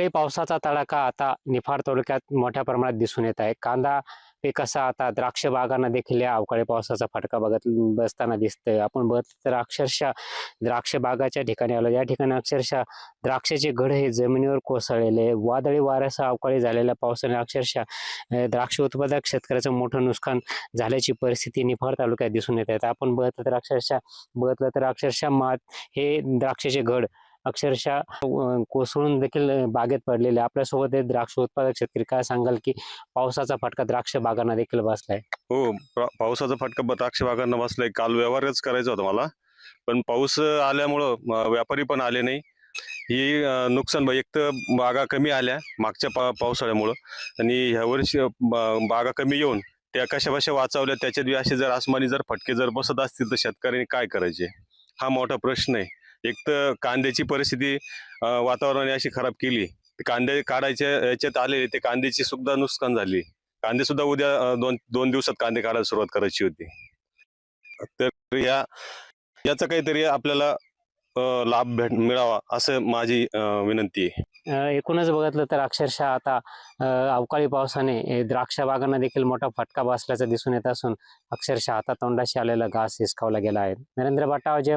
काही पावसाचा तडाखा आता निफाड तालुक्यात मोठ्या प्रमाणात दिसून येत आहे. कांदा पिकाचा आता द्राक्ष बागांना देखील या अवकाळी पावसाचा फटका बसताना दिसतोय. आपण बघितलं तर अक्षरशः द्राक्ष बागाच्या ठिकाणी आलो. या ठिकाणी अक्षरशः द्राक्षाचे घड हे जमिनीवर कोसळलेले, वादळी वाऱ्यासह अवकाळी झालेल्या पावसाने अक्षरशः द्राक्ष उत्पादक शेतकऱ्याचं मोठं नुकसान झाल्याची परिस्थिती निफाड तालुक्यात दिसून येत आहे. आपण बघितलं तर अक्षरशः हे द्राक्षाचे घड अक्षरशः कोसळून देखील बागेत पडलेले. आपल्यासोबत हे द्राक्ष उत्पादक शेतकरी, काय सांगाल की पावसाचा फटका द्राक्ष बागांना देखील बसलाय? हो, पावसाचा फटका द्राक्ष बागांना बसलाय. काल व्यवहारच करायचा होता मला, पण पाऊस आल्यामुळं व्यापारी पण आले नाही. ही नुकसान एक तर बागा कमी आल्या मागच्या पावसाळ्यामुळं, आणि ह्या वर्षी बागा कमी येऊन त्या कशा वाचवल्या, त्याच्यात बी असे जर आसमानी जर फटके जर बसत असतील तर शेतकऱ्यांनी काय करायचे, हा मोठा प्रश्न आहे. एक तर कांद्याची परिस्थिती वातावरणाने अशी खराब केली, कांदे काढायच्या याच्यात आले, ते कांद्याची सुद्धा नुकसान झाली. कांदे सुद्धा उद्या दोन दिवसात कांदे काढायला सुरुवात करायची होती. तर याचा काहीतरी आपल्याला लाभ मिळावा असं माझी विनंती आहे. एकूणच बघितलं तर अक्षरशः आता अवकाळी पावसाने द्राक्ष बागांना देखील मोठा फटका बसल्याचं दिसून येत असून अक्षरशः हातातोंडाशी आलेला घास हिसकावला गेला आहे. नरेंद्र बाटाव, जय